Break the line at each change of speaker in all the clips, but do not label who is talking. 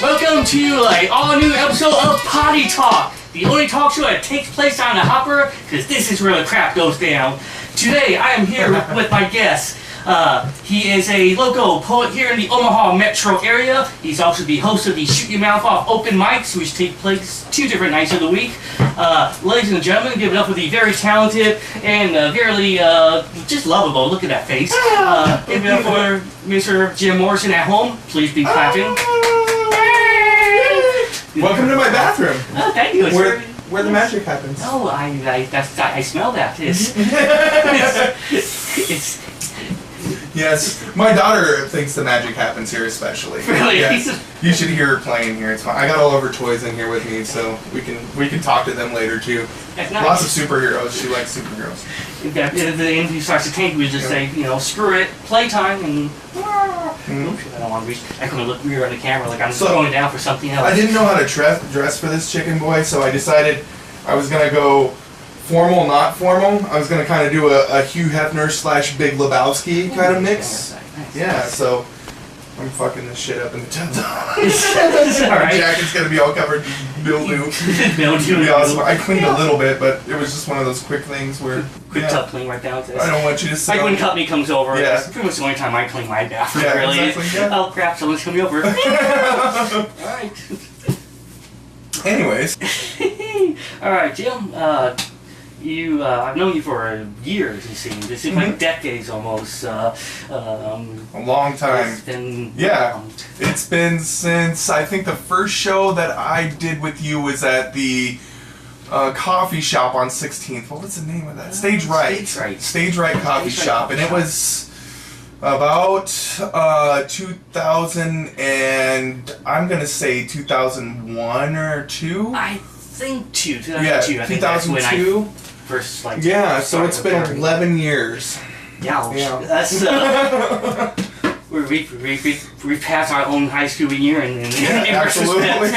Welcome to an all-new episode of Potty Talk, the only talk show that takes place on the hopper, because this is where the crap goes down. Today, I am here with my guest. He is a local poet here in the Omaha metro area. He's also the host of the Shoot Your Mouth Off open mics, which take place 2 different nights of the week. Ladies and gentlemen, give it up for the very talented and very just lovable. Look at that face. Give it up for Mr. Jim Morrison at home. Please be clapping.
Welcome to my bathroom.
Oh, thank you.
Where the magic happens.
Oh, I smell that. It's
Yes, my daughter thinks the magic happens here, especially.
Really?
Yes. You should hear her playing here. It's fun. I got all of her toys in here with me, so we can talk to them later too.
That's nice.
Lots of superheroes. She likes superheroes.
If the interview starts to tank, we just say, screw it, playtime, and oops, I don't want to reach. I couldn't look weird on the camera, like I'm going down for something else.
I didn't know how to dress for this chicken boy, so I decided I was gonna go formal, not formal. I was gonna kind of do a Hugh Hefner / Big Lebowski kind of mix.
Nice.
Yeah, so I'm fucking this shit up in the tub.
Alright.
Jacket's gonna be all covered in mildew.
Mildew.
Be awesome. I cleaned a little bit, but it was just one of those quick things where
Quick tub clean right down to this.
I don't want you to
like when company comes over,
Yeah.
that's pretty much the only time I clean my bathroom,
Yeah,
really.
exactly, yeah.
Oh crap, someone's coming over. Alright.
Anyways.
Alright, Jim, I've known you for years, it seems. It seems like decades almost.
A long time.
It's been
It's been since, I think the first show that I did with you was at the coffee shop on 16th. What was the name of that? Stage Right. Stage Right Coffee Shop. And it was about 2000 and I'm going to say 2001 or 2.
I think 2002.
Yeah,
I think that's when I
2002.
first
So it's been 11 years.
Yeah. That's we passed our own high school reunion in
absolutely.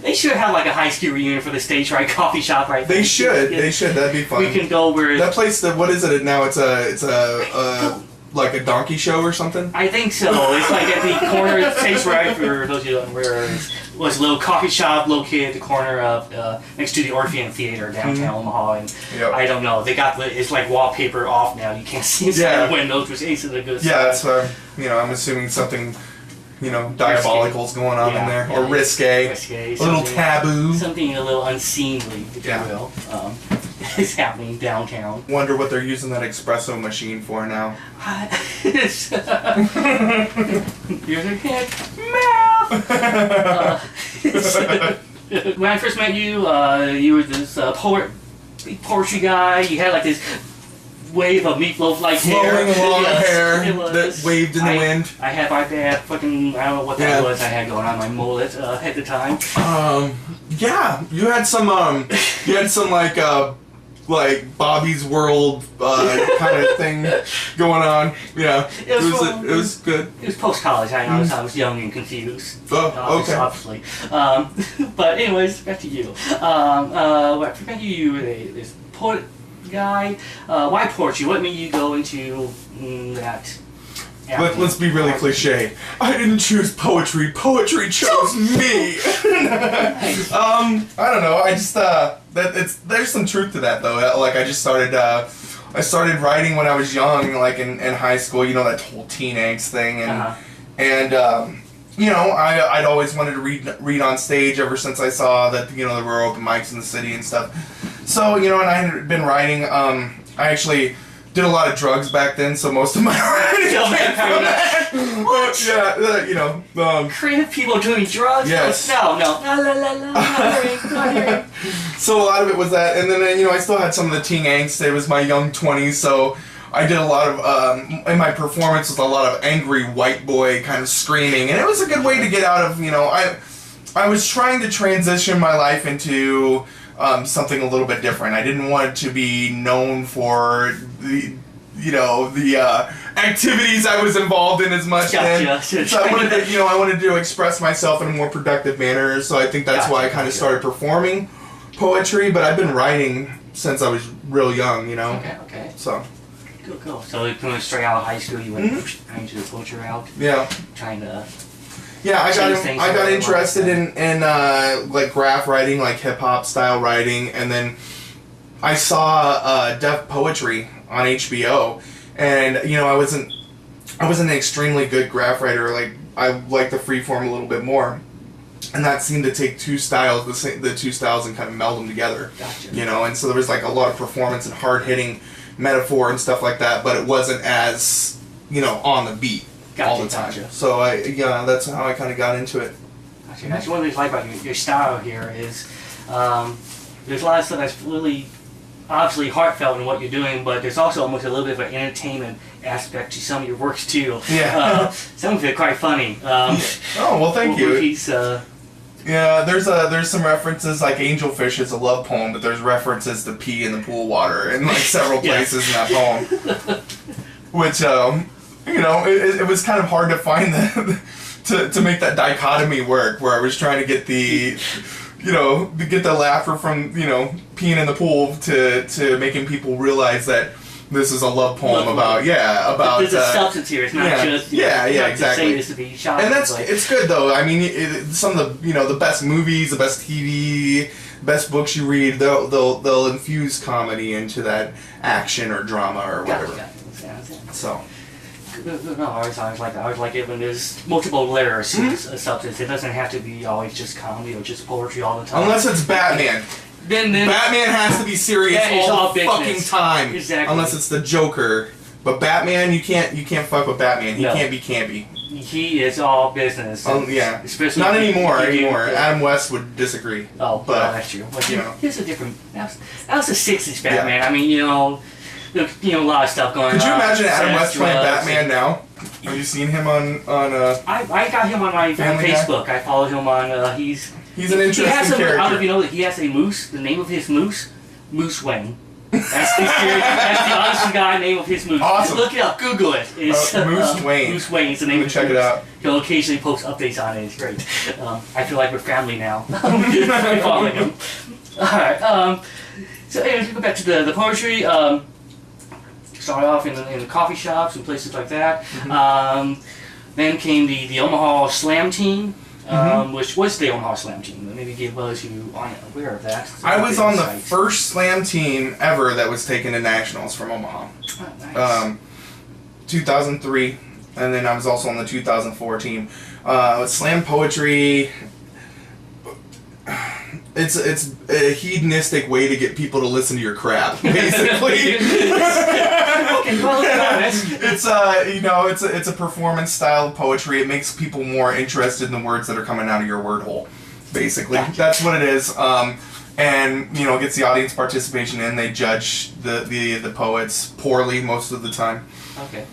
They should have like a high school reunion for the Stage Right Coffee Shop, right?
They should. That'd be fun.
We can go where
that place. What is it now? It's a like a donkey show or something.
I think so. It's like at the corner of Stage Right, for those of you where it was a little coffee shop located at the corner of next to the Orpheum Theater downtown Omaha, and I don't know. They got it's like wallpaper off now. You can't see inside the windows, which is a good sign.
Yeah, that's I'm assuming something. Diabolical's going on in there, or risque, a little taboo,
something a little unseemly, if you will, is happening downtown.
Wonder what they're using that espresso machine for now.
Here's a hit, math. When I first met you, you were this poetry guy. You had like this wave of meatloaf-like hair.
Flowing long hair that waved in the wind.
I had fucking, I don't know what that was I had going on my mullet at the time.
You had some like Bobby's World kind of thing going on. Yeah, it was good.
It was post-college. I was young and confused.
Oh, okay.
Obviously. But anyways, back to you. I met you were this poet guy. Why poetry? What made you go into that?
Let's be really cliche. I didn't choose poetry. Poetry chose me. I don't know. I just there's some truth to that though. Like I started writing when I was young, like in high school. That whole teen angst thing, and I'd always wanted to read on stage ever since I saw that there were open mics in the city and stuff. So and I had been writing. I actually did a lot of drugs back then, so most of my writing came from that.
What? Creative people doing drugs?
Yes.
No. Not hearing.
So a lot of it was that, and then I still had some of the teen angst. It was my young 20s, so I did a lot of in my performance with a lot of angry white boy kind of screaming, and it was a good way to get out of I was trying to transition my life into something a little bit different. I didn't want it to be known for the activities I was involved in as much.
Gotcha.
So I wanted to express myself in a more productive manner. So I think that's why I kind of started performing poetry. But I've been writing since I was real young.
Okay.
So.
Cool. So you straight out of high school, you went into the poetry route.
Yeah.
Trying to.
Yeah, I
things
got
around
interested
like
in like graph writing, like hip hop style writing, and then I saw Def Poetry on HBO, and you know I wasn't an extremely good graph writer. Like I like the freeform a little bit more, and that seemed to take two styles, the two styles, and kind of meld them together.
Gotcha.
You know, and so there was like a lot of performance and hard hitting metaphor and stuff like that, but it wasn't as, you know, on the beat all the time.
Gotcha.
So that's how I kind of got into it.
Gotcha. That's one of the things I like about your style here is there's a lot of stuff that's really obviously heartfelt in what you're doing, but there's also almost a little bit of an entertainment aspect to some of your works too.
Yeah.
Some of it quite funny.
Oh well, thank you.
Movies,
yeah, there's some references, like Angelfish is a love poem, but there's references to pee in the pool water in like several places in that poem. Which you know, it was kind of hard to find to make that dichotomy work, where I was trying to get the, you know, get the laughter from, you know, peeing in the pool to making people realize that this is a love poem about
there's a substance here. It's not just
exactly.
Say this to be shocking.
And it's good though. I mean, some of the, you know, the best movies, the best TV, best books you read, they'll infuse comedy into that action or drama or whatever. So.
No, I always like that. I always like it when there's multiple layers to a substance. It doesn't have to be always just comedy or just poetry all the time.
Unless it's Batman. Then Batman has to be serious all the fucking time.
Exactly.
Unless it's the Joker. But Batman, you can't fuck with Batman. He can't be campy.
He is all business.
Yeah.
Especially
not anymore. Adam West would disagree.
Oh,
but
that's true. But,
you know,
here's a different. That was the '60s Batman. Yeah. I mean, you know, a lot of stuff going on.
Could you imagine Adam West playing Batman now? Have you seen him on
I got him on my Facebook. I follow him on. He's
an interesting character.
I don't know if you know that he has a moose. The name of his moose, Moose Wayne. That's the honest guy name of his moose.
Awesome.
Just look it up. Google it. It's
Moose Wayne.
Moose Wayne is the name of his
check
moose.
it out.
He'll occasionally post updates on it. It's great. I feel like we're family now. I'm following him. All right. So anyways, we go back to the poetry. Started off in the coffee shops and places like that. Then came the Omaha Slam Team, which was the Omaha Slam Team. Maybe give those who aren't aware of that.
I was on the first Slam Team ever that was taken to nationals from Omaha.
Oh, nice.
2003, and then I was also on the 2004 team. Slam poetry. It's a hedonistic way to get people to listen to your crap, basically.
Okay, well,
it's you know, it's a performance style of poetry. It makes people more interested in the words that are coming out of your word hole, basically. Gotcha. That's what it is. And you know, gets the audience participation in. They judge the poets poorly most of the time.
Okay.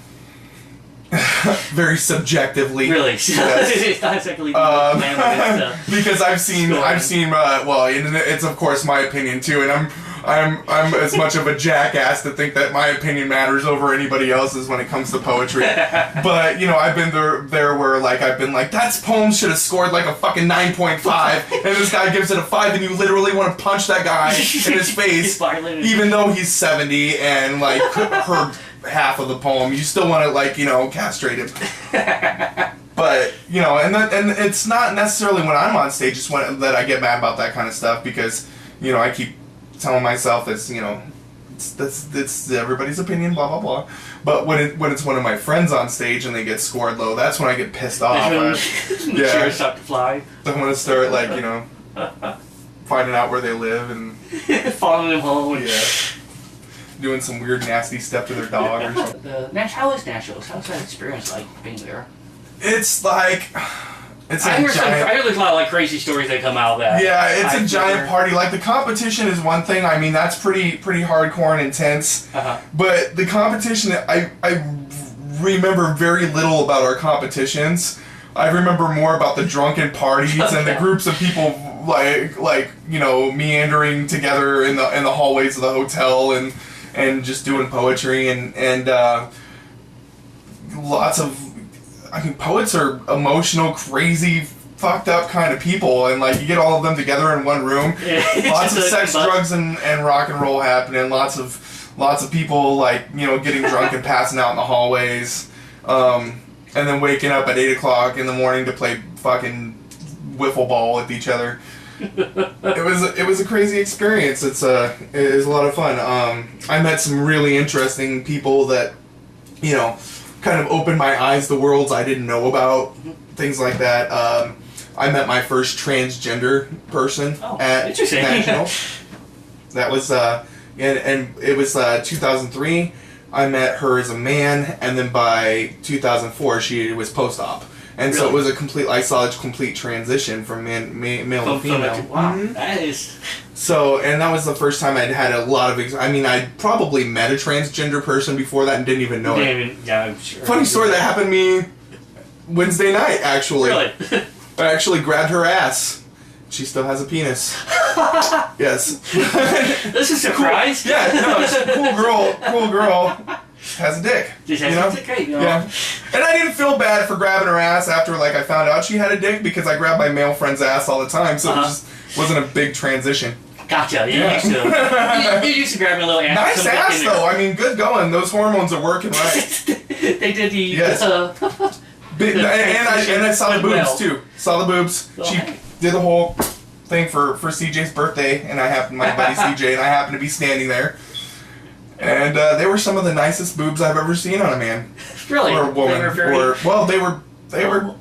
Very subjectively.
Really? It's not exactly
because I've seen well, it's of course my opinion too, and I'm as much of a jackass to think that my opinion matters over anybody else's when it comes to poetry. But you know, I've been there where like I've been like, that poem should have scored like a fucking 9.5, and this guy gives it a 5, and you literally want to punch that guy in his face, even though he's 70 and like heard half of the poem. You still want to, like, you know, castrate him. But you know, and it's not necessarily when I'm on stage just that I get mad about that kind of stuff, because you know, I keep telling myself it's, you know, it's everybody's opinion, blah blah blah. But when it's one of my friends on stage and they get scored low, that's when I get pissed off.
Chairs start to fly.
I want to start, like, you know, finding out where they live and
following them home.
Yeah. Doing some weird nasty stuff to their dog or something.
How is Nationals? How's that experience like being there?
It's like, I
hear there's a lot of like crazy stories that come out of that.
Yeah, it's a giant party. Like, the competition is one thing. I mean, that's pretty hardcore and intense. But the competition, I remember very little about our competitions. I remember more about the drunken parties and the groups of people like you know, meandering together in the hallways of the hotel and just doing poetry and lots of, I mean, poets are emotional, crazy, fucked up kind of people, and like you get all of them together in one room. Lots of sex, drugs, and rock and roll happening. Lots of people, like, you know, getting drunk and passing out in the hallways. and then waking up at 8 o'clock in the morning to play fucking wiffle ball with each other. It was a crazy experience. It was a lot of fun. I met some really interesting people that, you know, kind of opened my eyes to worlds I didn't know about, things like that. I met my first transgender person at Nationals. That was and it was 2003. I met her as a man, and then by 2004 she was post-op. And so it was I saw a complete transition from male to female.
Wow, that is...
So, and that was the first time I'd had a lot of... I'd probably met a transgender person before that and didn't even know it.
Yeah, I'm sure.
Funny story, that happened to me Wednesday night, actually.
Really?
I actually grabbed her ass. She still has a penis. Yes.
This is a surprise?
Cool. Yeah, no, she's a cool girl. Has a dick.
Just has a dick, you know?
Yeah. And I didn't feel bad for grabbing her ass after I found out she had a dick, because I grabbed my male friend's ass all the time, so it just wasn't a big transition.
Gotcha. You used to grab me a little ass.
Nice ass though. I mean, good going. Those hormones are working right.
They did the
yes. And I saw the boobs too. Saw the boobs. She did the whole thing for CJ's birthday, and my buddy CJ, and I happened to be standing there. And they were some of the nicest boobs I've ever seen on a man.
Really?
Or a woman.
They
were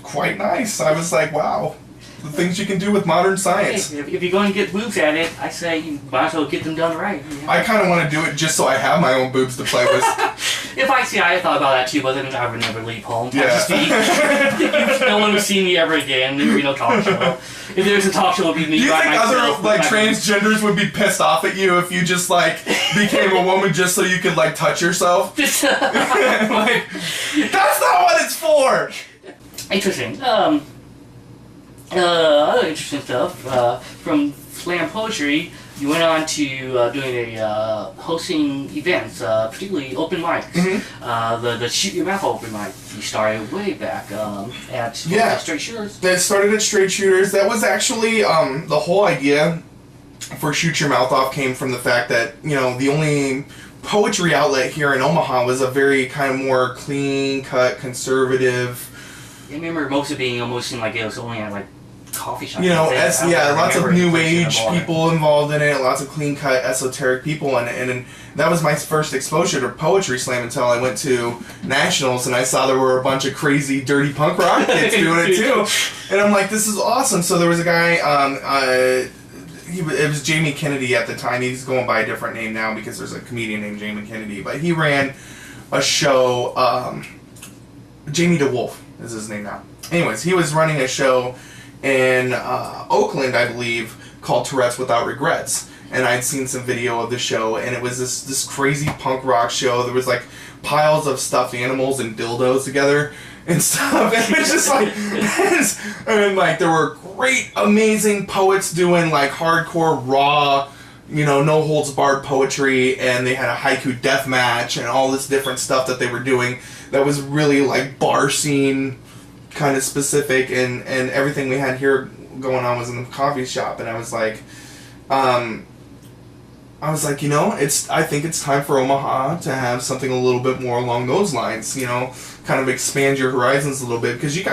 quite nice. I was like, wow. The things you can do with modern science.
Hey, if you're going to get boobs at it, I say you might as well get them done right. Yeah.
I kind of want to do it just so I have my own boobs to play with.
I thought about that too, but then I would never leave home.
Yeah.
No one would see me ever again. There'd be no talk show. If there's a talk show, it would be me.
Do you think
myself,
other transgenders would be pissed off at you if you just became a woman just so you could touch yourself? That's not what it's for.
Interesting. Other interesting stuff from slam poetry. You went on to doing hosting events, particularly open mics. Mm-hmm. The Shoot Your Mouth open mic. You started way back at Straight Shooters.
That started at Straight Shooters. That was actually the whole idea for Shoot Your Mouth Off came from the fact that the only poetry outlet here in Omaha was a very kind of more clean cut, conservative.
I remember most of being almost seemed like it was only at coffee shops.
Lots of new age people involved in it, lots of clean cut, esoteric people, and that was my first exposure to poetry slam until I went to Nationals and I saw there were a bunch of crazy, dirty punk rock kids doing it too, and I'm like, this is awesome. So there was a guy, it was Jamie Kennedy at the time. He's going by a different name now because there's a comedian named Jamie Kennedy, but he ran a show. Jamie DeWolf is his name now. Anyways, he was running a show in Oakland, I believe, called Tourette's Without Regrets. And I'd seen some video of the show, and it was this crazy punk rock show. There was piles of stuffed animals and dildos together and stuff. And it was just and there were great, amazing poets doing hardcore, raw, no holds barred poetry, and they had a haiku death match and all this different stuff that they were doing that was really bar scene kind of specific, and everything we had here going on was in the coffee shop, and I was like, I think it's time for Omaha to have something a little bit more along those lines, kind of expand your horizons a little bit, because if you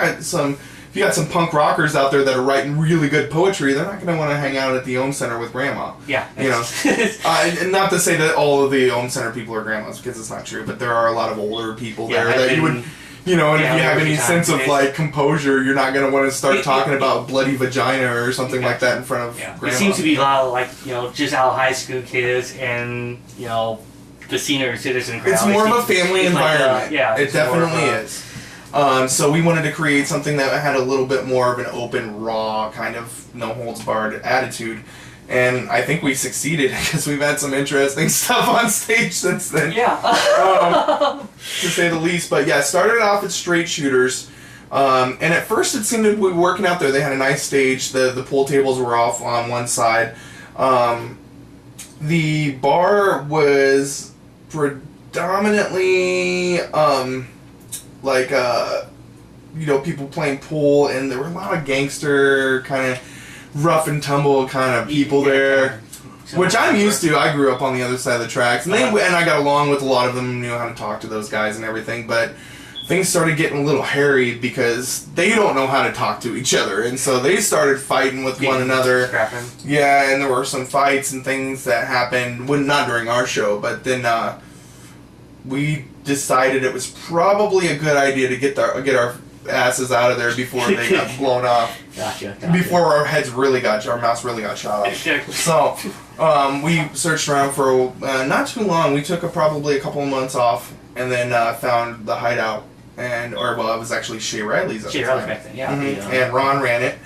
got some punk rockers out there that are writing really good poetry, they're not going to want to hang out at the Ohm Center with grandma.
Yeah.
And not to say that all of the Ohm Center people are grandmas, because it's not true, but there are a lot of older people there that you would... and if you have any sense of composure, you're not going to want to start talking about bloody vagina or something like that in front of grandma.
It seems to be a lot of just out high school kids and the senior citizen crowd.
It's more of a family environment. It definitely is. So we wanted to create something that had a little bit more of an open, raw, kind of no holds barred attitude. And I think we succeeded because we've had some interesting stuff on stage since then.
Yeah.
To say the least. But yeah, started off at Straight Shooters. And at first it seemed to be working out there. They had a nice stage. The pool tables were off on one side. The bar was predominantly people playing pool, and there were a lot of gangster kind of rough and tumble kind of people there, which I'm used to. I grew up on the other side of the tracks, and I got along with a lot of them, knew how to talk to those guys and everything, but things started getting a little hairy because they don't know how to talk to each other, and so they started fighting with one another.
Scrapping.
Yeah, and there were some fights and things that happened, well, not during our show, but then we decided it was probably a good idea to get our asses out of there before they got blown off.
Gotcha.
Before our mouths really got shot off. So we searched around for not too long. We took probably a couple of months off, and then found the hideout. It was actually Shea Riley's at the time.
Back then, yeah.
And Ron ran it,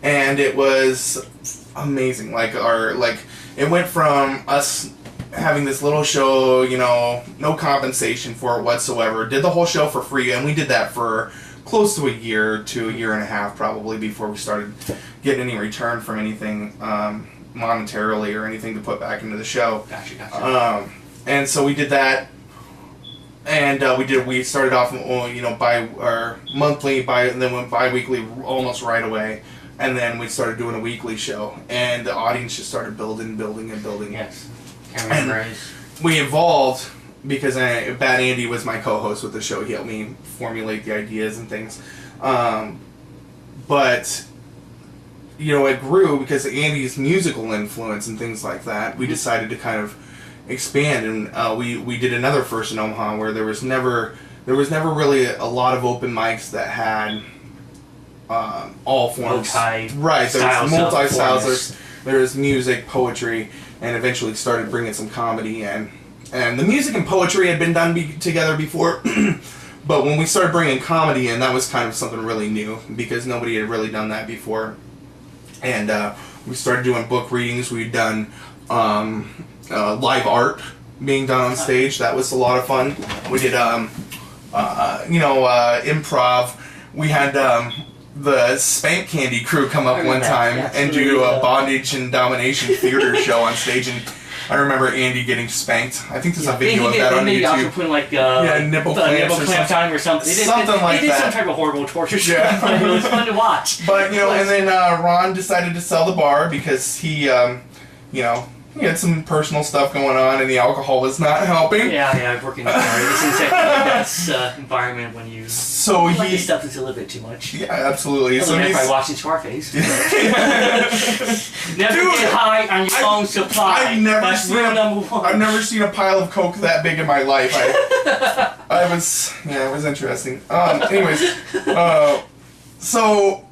and it was amazing. It went from us having this little show, no compensation for it whatsoever. Did the whole show for free, and we did that for close to a year to a year and a half probably before we started getting any return from anything monetarily or anything to put back into the show.
Gotcha.
And so we did that. And we started off, by our monthly, and then went bi-weekly almost right away. And then we started doing a weekly show. And the audience just started building.
Yes. And
we evolved because Bad Andy was my co-host with the show. He helped me formulate the ideas and things. But, it grew because of Andy's musical influence and things like that. We decided to kind of expand, and we did another first in Omaha where there was never really a lot of open mics that had all forms. Right, there was multi-styles. There was music, poetry, and eventually started bringing some comedy in. And the music and poetry had been done together before, but when we started bringing comedy in, that was kind of something really new because nobody had really done that before. And we started doing book readings. We'd done live art being done on stage. That was a lot of fun. We did, improv. We had the Spank Candy crew come up one time and do a bondage and domination theater show on stage, and I remember Andy getting spanked. I think there's a video of that on YouTube.
Also putting
nipple clamps
on or something. They did some type of horrible torture show.
Yeah.
It was fun to watch.
But and then Ron decided to sell the bar because he he had some personal stuff going on, and the alcohol was not helping.
Yeah, working in this environment when you like this stuff is a little bit too much.
Yeah, absolutely.
So he's probably watching Scarface. Never get high on your own supply.
I've never seen a pile of coke that big in my life. It was interesting. So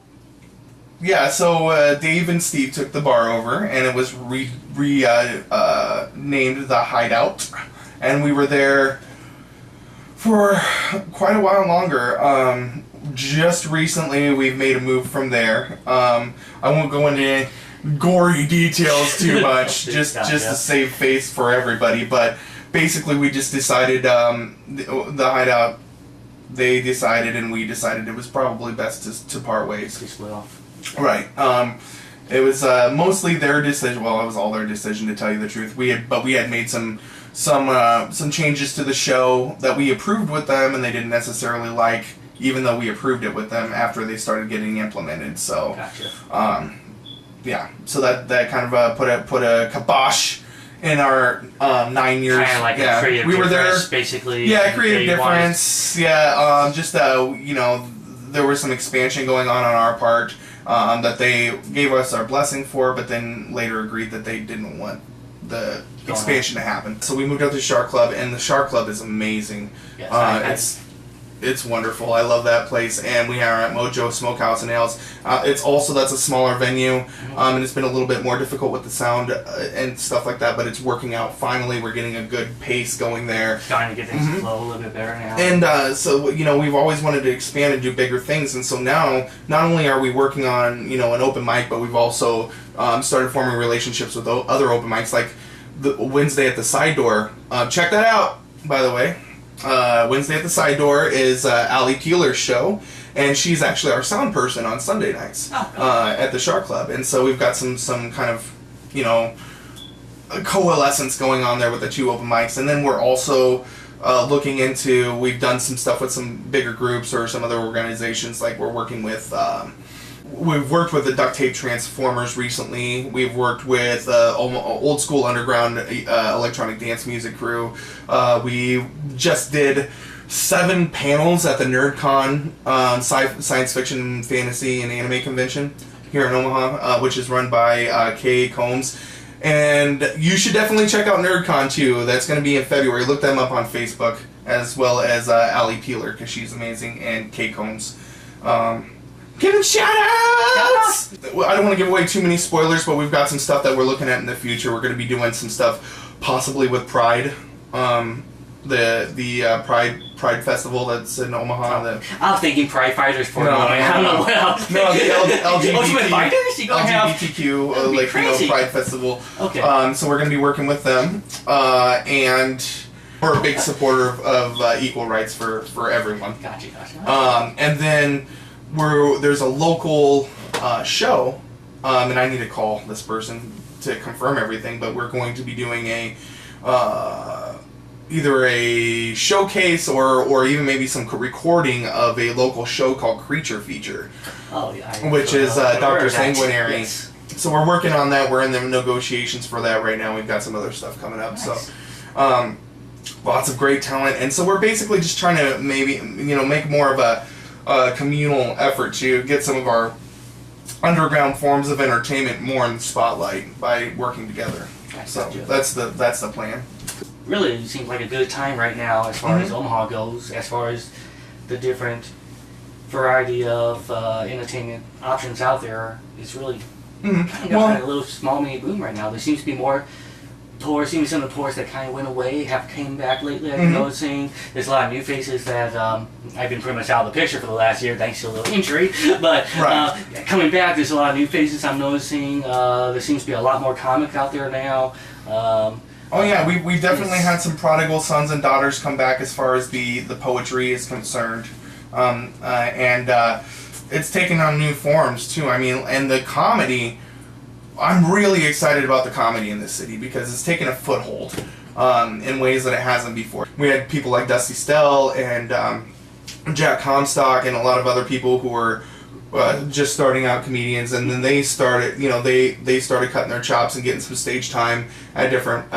Dave and Steve took the bar over, and it was named the Hideout, and we were there for quite a while longer. Just recently, we've made a move from there. I won't go into gory details too much, just to save face for everybody. But basically, we just decided the Hideout. They decided, and we decided it was probably best to part ways.
We split off.
Right. It was mostly their decision. Well, it was all their decision, to tell you the truth. We had made some changes to the show that we approved with them, and they didn't necessarily like, even though we approved it with them after they started getting implemented. So,
gotcha.
So that kind of put a kibosh in our 9 years.
Kind of like a creative
we were
difference,
there,
basically.
Yeah, creative difference. There was some expansion going on our part. That they gave us our blessing for, but then later agreed that they didn't want the expansion to happen. So we moved out to Shark Club, and the Shark Club is amazing.
Yes,
it's wonderful. I love that place, and we are at Mojo Smokehouse and Ales. That's a smaller venue, and it's been a little bit more difficult with the sound and stuff like that, but it's working out. Finally, we're getting a good pace going there.
Starting to get things to flow a little bit better now.
And we've always wanted to expand and do bigger things, and so now not only are we working on an open mic, but we've also started forming relationships with other open mics, like the Wednesday at the Side Door. Check that out, by the way. Wednesday at the Side Door is Allie Keeler's show, and she's actually our sound person on Sunday nights at the Shark Club. And so we've got some kind of coalescence going on there with the two open mics. And then we're also we've done some stuff with some bigger groups or some other organizations, like we're working with we've worked with the Duct Tape Transformers recently. We've worked with old school underground electronic dance music crew. We just did 7 panels at the NerdCon science fiction, fantasy, and anime convention here in Omaha, which is run by Kay Combs. And you should definitely check out NerdCon too. That's going to be in February. Look them up on Facebook, as well as Allie Peeler, because she's amazing, and Kay Combs. Giving shout-outs! I don't want to give away too many spoilers, but we've got some stuff that we're looking at in the future. We're going to be doing some stuff possibly with Pride. The Pride Festival that's in Omaha.
I was thinking Pride Fighters for a moment. I don't know what else.
No, the
Ultimate Fighters? You
LGBTQ Pride Festival.
Okay.
So we're going to be working with them. And we're a big supporter of equal rights for everyone.
Gotcha.
And then there's a local show, and I need to call this person to confirm everything, but we're going to be doing either a showcase or even maybe some recording of a local show called Creature Feature.
Oh, yeah.
Which is Dr. Sanguinary.
Yes.
So we're working on that. We're in the negotiations for that right now. We've got some other stuff coming up.
Nice.
So lots of great talent. And so we're basically just trying to maybe, make more of a communal effort to get some of our underground forms of entertainment more in the spotlight by working together. So that's the plan.
Really, it seems like a good time right now as far as Omaha goes, as far as the different variety of entertainment options out there. It's really kind of a little small mini boom right now. There seems to be more tours, even some of the tours that kind of went away have came back lately. I've been noticing there's a lot of new faces that I've been pretty much out of the picture for the last year thanks to a little injury. But coming back, there's a lot of new faces I'm noticing. There seems to be a lot more comics out there now.
Oh yeah, we definitely had some prodigal sons and daughters come back as far as the poetry is concerned, and it's taken on new forms too. I mean, and the comedy, I'm really excited about the comedy in this city because it's taken a foothold in ways that it hasn't before. We had people like Dusty Stell and Jack Comstock and a lot of other people who were just starting out comedians, and then they started, they started cutting their chops and getting some stage time at different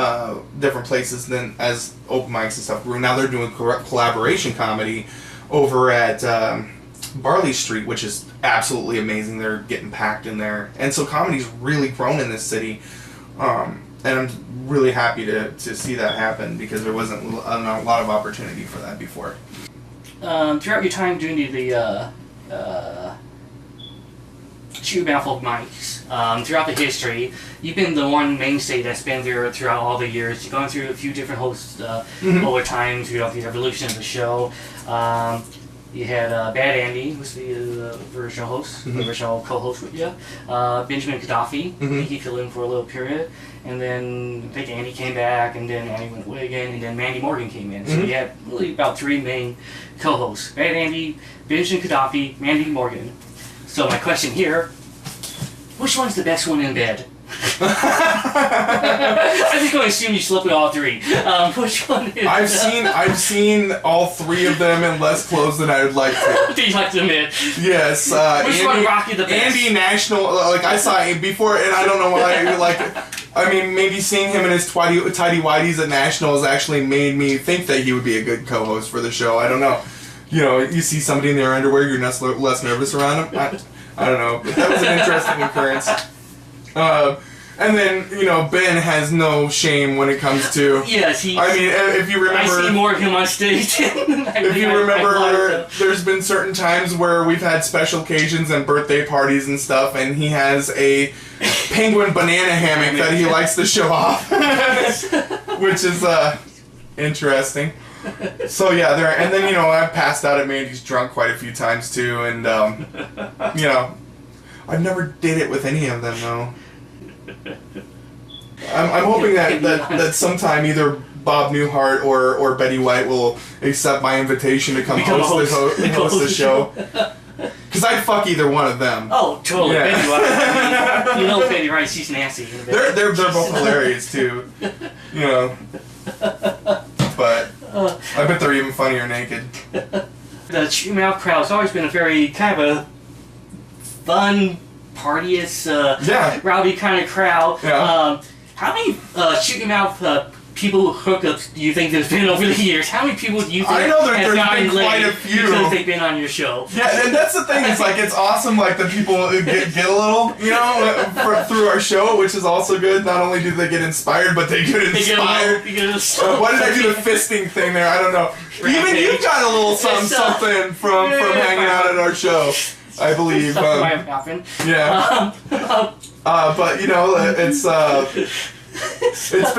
places. Then as open mics and stuff grew, now they're doing collaboration comedy over at Barley Street, which is absolutely amazing. They're getting packed in there, and so comedy's really grown in this city, and I'm really happy to see that happen because there wasn't a lot of opportunity for that before.
Throughout your time doing the two baffled mics, throughout the history, you've been the one mainstay that's been there throughout all the years. You've gone through a few different hosts over time throughout the evolution of the show. You had Bad Andy, who's the original host, the original co-host with you. Benjamin Gaddafi, he filled in for a little period. And then I think Andy came back, and then Andy went away again, and then Mandy Morgan came in. So you had really about 3 main co-hosts. Bad Andy, Benjamin Gaddafi, Mandy Morgan. So my question here, which one's the best one in bed? I'm just going to assume you slept with all 3. Which one is...
I've seen all 3 of them in less clothes than I would like to.
Do you like to admit?
Yes.
Which one rocked you the best?
Andy National, I saw him before, and I don't know why, I mean, maybe seeing him in his tidy whities at Nationals actually made me think that he would be a good co-host for the show. I don't know. You see somebody in their underwear, you're less nervous around them. I don't know. But that was an interesting occurrence. And then, Ben has no shame when it comes to...
Yes,
I mean, if you remember...
I see more of him on stage.
If you remember, there's been certain times where we've had special occasions and birthday parties and stuff, and he has a penguin banana hammock that he likes to show off. Which is, interesting. So yeah, and then I've passed out at Mandy's drunk quite a few times too, and I've never did it with any of them though. I'm hoping that sometime either Bob Newhart or Betty White will accept my invitation to come host the show. Because I'd fuck either one of them.
Oh, totally.
Yeah.
Betty White. Betty White, she's nasty.
They're both hilarious too. But I bet they're even funnier naked.
The Chew Mouth crowd's always been a very kind of a fun, partyist, rowdy kind of crowd.
Yeah.
How many shoot your mouth people hookups do you think there's been over the years? How many people do you think
I know there's
gotten
been quite
laid
a few
because they've been on your show?
Yeah, and that's the thing. It's like it's awesome. Like the people get a little, through our show, which is also good. Not only do they get inspired, but they get inspired. Why did I do the fisting thing there? I don't know. Even you got a little something from hanging out at our show, I believe.
Might have happened.
Yeah. But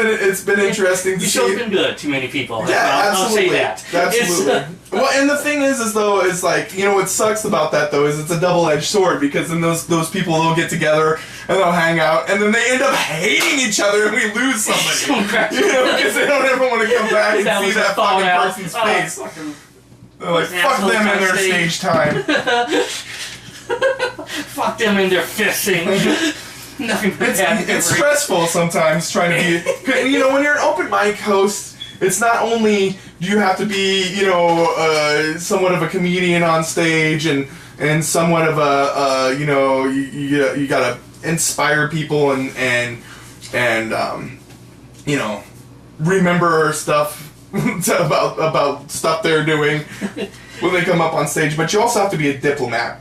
it's been interesting to see.
Your show's been good to many people.
Yeah, absolutely.
I'll say that.
Absolutely. Well, and the thing is though, is like, what sucks about that though is it's a double-edged sword, because then those people will get together and they'll hang out and then they end up hating each other and we lose somebody. Because they don't ever want to come back and see that fucking person's face. They're like, fuck them and their stage time.
Fuck them and their fisting. Nothing but
it's stressful sometimes trying to be, when you're an open mic host, it's not only do you have to be, somewhat of a comedian on stage and somewhat of a, you gotta inspire people and remember stuff about stuff they're doing when they come up on stage, but you also have to be a diplomat.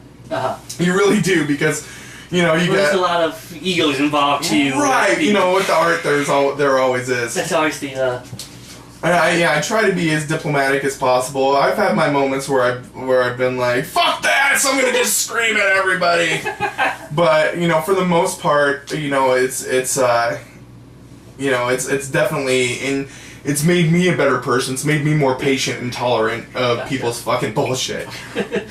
You really do, because there's
a lot of egos involved too.
Right, with the art, there always is.
That's always the.
I try to be as diplomatic as possible. I've had my moments where I've been like, "Fuck that!" So I'm gonna just scream at everybody. But for the most part, it's definitely it's made me a better person. It's made me more patient and tolerant of people's fucking bullshit.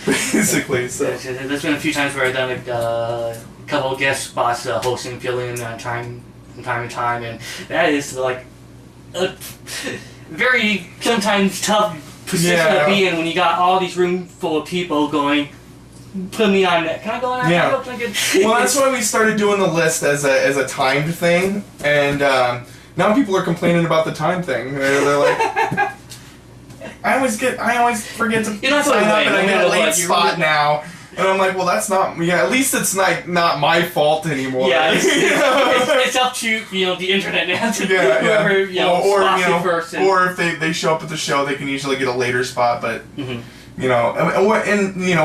Basically, so.
There's been a few times where I've done a couple of guest spots hosting, filling from time to time, and that is like a very sometimes tough position to be in when you got all these room full of people going, put me on that. Can I go on that?
Yeah. Well, that's why we started doing the list as a timed thing, and now people are complaining about the time thing. They're like, I always forget to sign up and I get a late spot now. And I'm like, well, that's not, at least it's not my fault anymore.
Yeah, it's up to, the internet now to whoever, spots you first.
Or if they show up at the show, they can usually get a later spot, but, and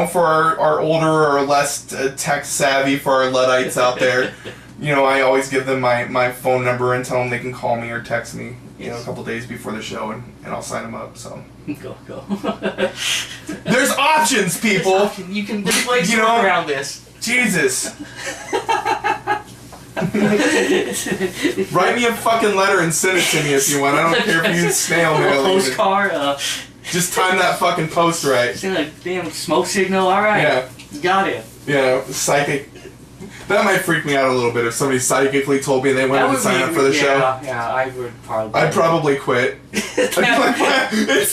for our older or less tech savvy, for our Luddites out there, I always give them my phone number and tell them they can call me or text me, a couple days before the show, and I'll sign them up, so.
Go.
There's options, people!
You can ways to work around this.
Jesus. Write me a fucking letter and send it to me if you want. I don't care if you use snail mail.
A postcard.
Just time that fucking post right.
Send a damn smoke signal. All right.
Yeah.
You got it.
Psychic. That might freak me out a little bit if somebody psychically told me they wanted to sign up for the show.
Yeah, I would probably.
I'd probably quit. It's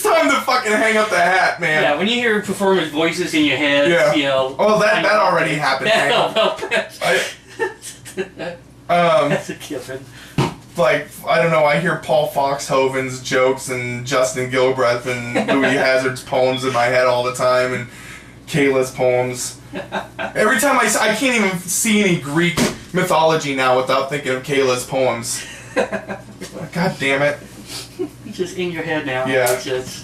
time to fucking hang up the hat, man.
Yeah, when you hear performers' voices in your head,
Oh, that already happened.
That's a given.
Like, I don't know, I hear Paul Foxhoven's jokes and Justin Gilbreth and Louis Hazard's poems in my head all the time, and Kayla's poems. Every time I can't even see any Greek mythology now without thinking of Kayla's poems. God damn it.
Just in your head now.
Yeah.
That's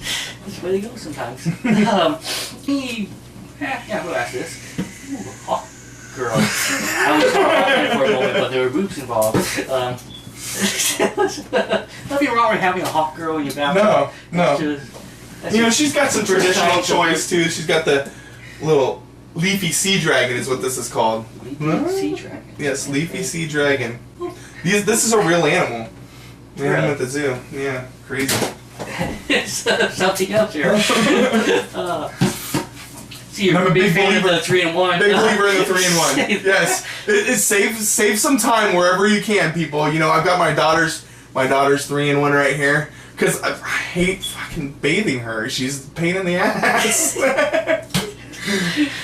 where they go sometimes. We'll ask this. Ooh, hot girl. I was talking for a moment, but there were boobs involved. Nothing wrong with having a hot girl in your bathroom.
No. She's got some traditional choice too. She's got the little Leafy Sea Dragon is what this is called.
Leafy Sea Dragon?
Yes, Leafy Sea Dragon. This is a real animal. Yeah, I'm at the zoo. Yeah, crazy.
It's something else here. See, you're a big believer in the 3-in-1.
Big believer in the 3-in-1. Yes. Save some time wherever you can, people. I've got my daughter's 3-in-1 right here. Because I hate fucking bathing her. She's a pain in the ass.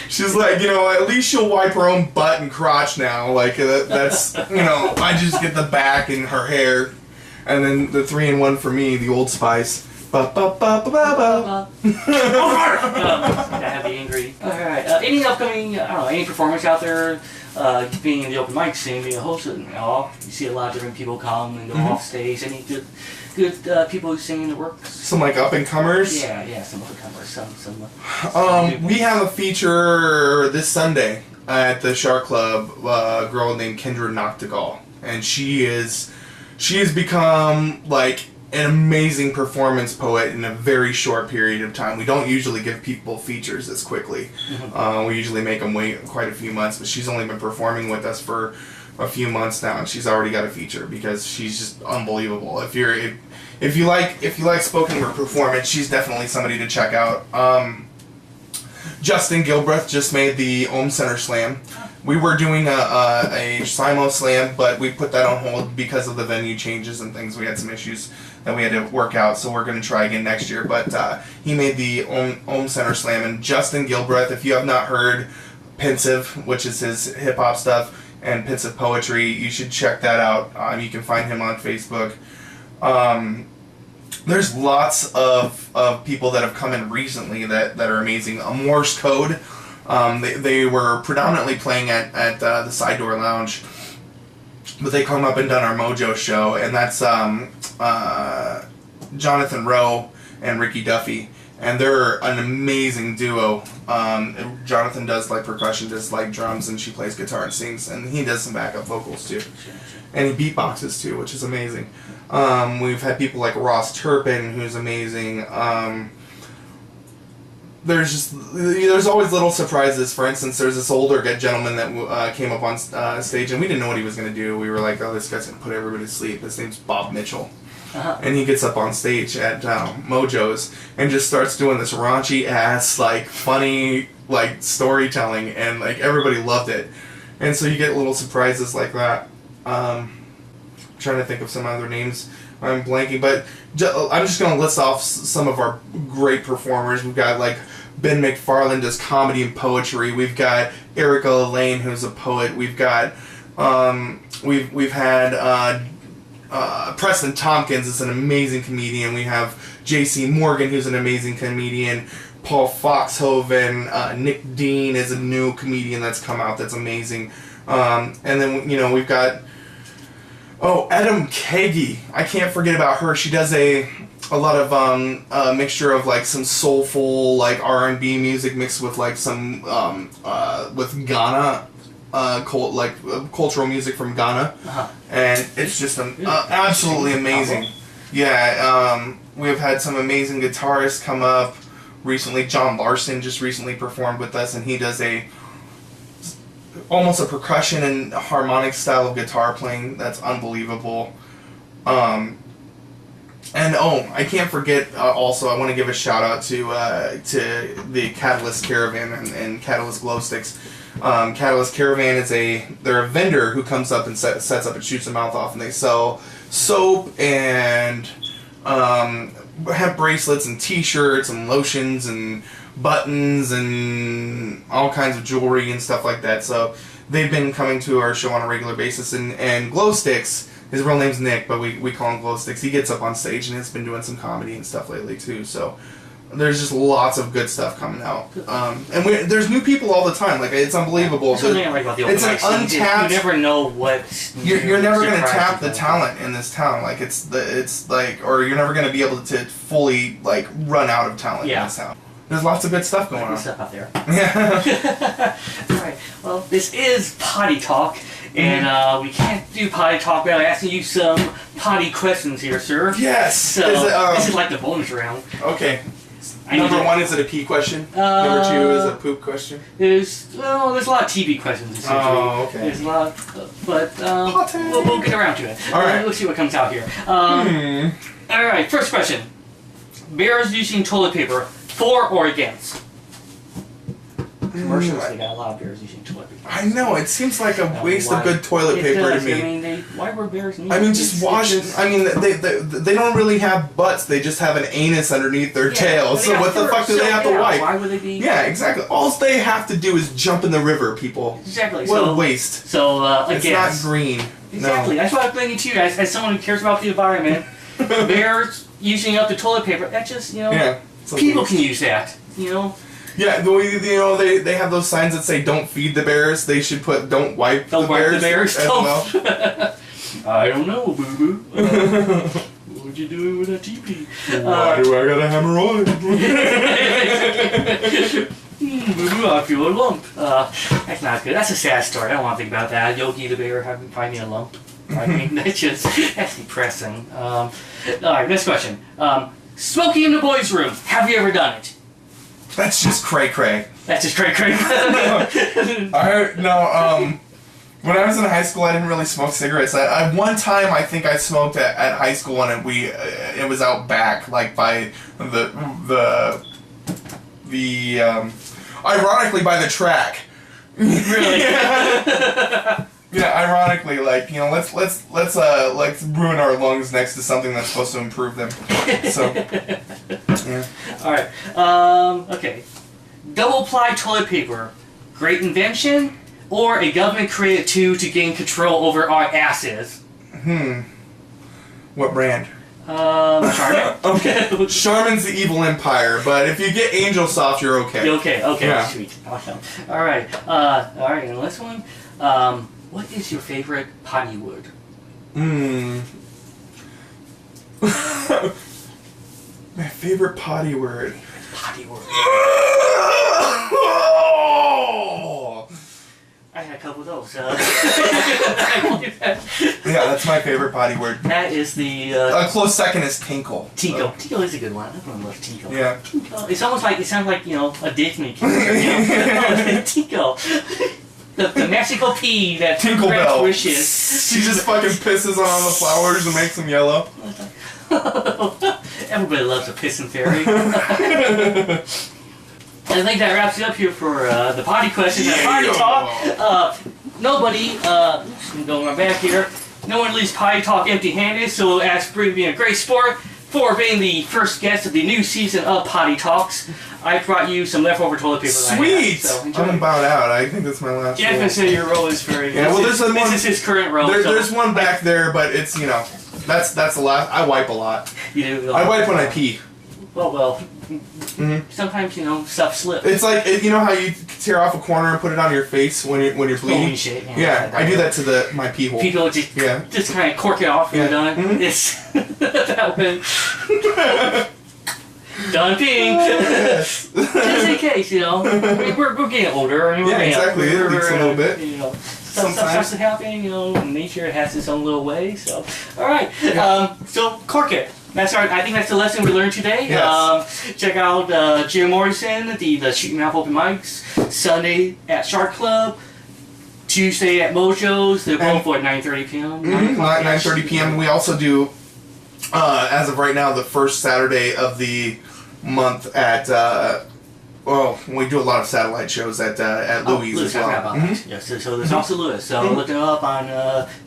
She's like, at least she'll wipe her own butt and crotch now. Like, that's, I just get the back and her hair. And then the 3-in-1 for me, the Old Spice. Ba ba ba ba ba ba.
I have the angry. Alright, any upcoming, I don't know, any performance out there? Being in the open mic scene, being a host and all, you see a lot of different people come and go off stage. Any good people who sing in the works?
Some like up and comers.
Yeah, some up and comers. Some
We have a feature this Sunday at the Shark Club. A girl named Kendra Noctegal, and she has become like an amazing performance poet in a very short period of time. We don't usually give people features this quickly. We usually make them wait quite a few months, but she's only been performing with us for a few months now, and she's already got a feature because she's just unbelievable. If you like spoken word performance, she's definitely somebody to check out. Justin Gilbreth just made the Ohm Center Slam. We were doing a Simo Slam, but we put that on hold because of the venue changes and things. We had some issues that we had to work out, so we're going to try again next year. But he made the Ohm Center Slam, and Justin Gilbreth, if you have not heard Pensive, which is his hip-hop stuff, and Pensive Poetry, you should check that out. You can find him on Facebook. There's lots of people that have come in recently that are amazing. Morse Code. They were predominantly playing at the Side Door Lounge, but they come up and done our Mojo show, and that's Jonathan Rowe and Ricky Duffy, and they're an amazing duo. Jonathan does like percussion, does like drums, and she plays guitar and sings, and he does some backup vocals too, and he beatboxes too, which is amazing. We've had people like Ross Turpin, who's amazing. There's always little surprises. For instance, there's this older gentleman that came up on stage, and we didn't know what he was going to do. We were like, oh, this guy's going to put everybody to sleep. His name's Bob Mitchell. And he gets up on stage at Mojo's and just starts doing this raunchy ass, like, funny, like, storytelling, and, like, everybody loved it. And so you get little surprises like that. I'm trying to think of some other names. I'm blanking, but I'm just going to list off some of our great performers. We've got, like, Ben McFarland does comedy and poetry. We've got Erica Elaine, who's a poet. We've got, we've had Preston Tompkins is an amazing comedian. We have J.C. Morgan, who's an amazing comedian. Paul Foxhoven. Nick Dean is a new comedian that's come out that's amazing. And then, we've got... Oh, Adam Kagi. I can't forget about her. She does a lot of a mixture of like some soulful like R&B music mixed with like some with Ghana cultural music from Ghana, and it's just absolutely amazing. Yeah, we have had some amazing guitarists come up recently. John Larson just recently performed with us, and he does almost a percussion and harmonic style of guitar playing that's unbelievable. And I can't forget also, I want to give a shout out to the Catalyst Caravan and Catalyst Glow Sticks. Catalyst Caravan they're a vendor who comes up and sets up and shoots their mouth off, and they sell soap and have bracelets and t-shirts and lotions and buttons and all kinds of jewelry and stuff like that. So they've been coming to our show on a regular basis, and Glow Sticks, his real name's Nick, but we call him Glow Sticks. He gets up on stage and has been doing some comedy and stuff lately too. So there's just lots of good stuff coming out. And there's new people all the time. Like, it's unbelievable.
That's something I like about the open
it's an
mic scene.
untapped.
You never know what.
You're never going to tap the talent in this town. Like, or you're never going to be able to fully like run out of talent in this town. There's lots of good stuff going on.
Good stuff out there.
Yeah.
Alright, well, this is Potty Talk, and we can't do Potty Talk without asking you some potty questions here, sir.
Yes!
So, this is like the bonus round.
Okay. Number one, is it a pee question? Number two is a poop question?
There's a lot of TV questions, essentially.
Oh, okay.
There's a lot, but we'll get around to it.
Alright.
Let's see what comes out here. Alright, first question. Bears using toilet paper, for or against? Commercials, they got a lot of bears using toilet paper.
I know, it seems like a waste of good toilet paper to me.
I mean, why were bears needed?
I mean, just wash it. I mean, they don't really have butts, they just have an anus underneath their tail. So what the fuck do they have to wipe?
Why would they be?
Yeah, exactly. All they have to do is jump in the river, people.
Exactly.
What a waste.
So,
it's not green.
Exactly.
No.
That's why I'm thinking to you, as someone who cares about the environment. bears using up the toilet paper. That just,
Yeah.
people can use that,
Yeah, the way they have those signs that say "Don't feed the bears." They should put "Don't wipe the bears" as well.
I don't know, boo boo. What you doing with that TP?
Why do I got a hemorrhoid?
Boo boo, I feel a lump. That's not good. That's a sad story. I don't want to think about that. Yogi the bear having finding a lump. I mean, that's depressing. All right, next question. Smoking in the boys' room. Have you ever done it?
That's just cray.
That's just cray.
When I was in high school, I didn't really smoke cigarettes. One time, I think I smoked at high school, and it was out back, like by the ironically by the track.
Really?
Yeah, ironically, like, let's ruin our lungs next to something that's supposed to improve them. So, yeah.
All right. Okay. Double ply toilet paper, great invention, or a government created tool to gain control over our asses?
What brand?
Charmin.
Okay. Charmin's the evil empire, but if you get Angel Soft, you're okay.
You're okay. Okay.
Yeah.
Sweet. Awesome. All right. And this one. What is your favorite potty word?
My favorite potty word.
Potty word. I had a couple of those.
Yeah, that's my favorite potty word.
That is the.
A close second is tinkle.
Tinkle. Tinkle is a good one. Everyone loves tinkle.
Yeah.
Tinkle. It sounds like a Disney kid. Tinkle. The magical pea that
Tinkle Bell.
wishes.
She just fucking pisses on all the flowers and makes them yellow.
Everybody loves a pissing fairy. I think that wraps it up here for the potty questions and potty talk. Nobody, going on back here, no one leaves potty talk empty-handed, so as for being a great sport, for being the first guest of the new season of Potty Talks, I brought you some leftover toilet paper.
Sweet!
So
I'm about out. I think that's my last
Jeff can say your role is very...
Yeah, well, this
is his current role.
There's one back there, but it's, that's the last... I wipe a lot.
You do?
I wipe when I pee.
Well. Sometimes, stuff slips.
It's like, how you tear off a corner and put it on your face when you're bleeding?
Shit,
yeah, I do that to my pee hole.
People just kind of cork it off when you're done. It's that one. Done peeing.
Yes.
Just in case, we're getting older.
Exactly. It leaks a little bit.
Stuff starts to happen. Nature has its own little way. So, all right. So cork it. I think that's the lesson we learned today.
Yes.
Check out Jim Morrison, the Shooting Mouth Open Mics, Sunday at Shark Club, Tuesday at Mojo's. They're both at 9:30 p.m.
9:30 p.m. We also do, as of right now, the first Saturday of the month at. We do a lot of satellite shows at Louis as well.
Yes, so there's also Louis. So look it up on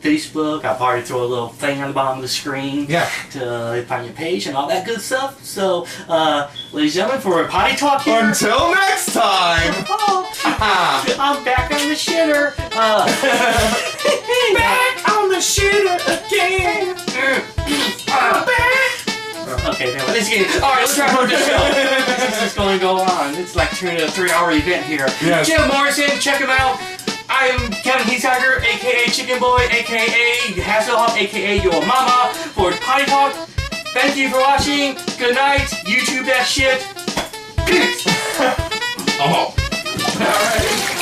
Facebook. I'll probably throw a little thing on the bottom of the screen to find your page and all that good stuff. So, ladies and gentlemen, for Potty Talk here.
Until next time!
I'm back on the shitter.
Back on the shitter again! I'm back!
Okay, now let's get it. Alright, let's wrap up the show. This is going to go on. It's like turning a 3-hour event here.
Yes.
Jim Morrison, check him out. I'm Kevin Heathtiger, aka Chicken Boy, aka Hasselhoff, aka Your Mama, for Potty Talk. Thank you for watching. Good night. YouTube that shit. Peace.
Oh. Alright.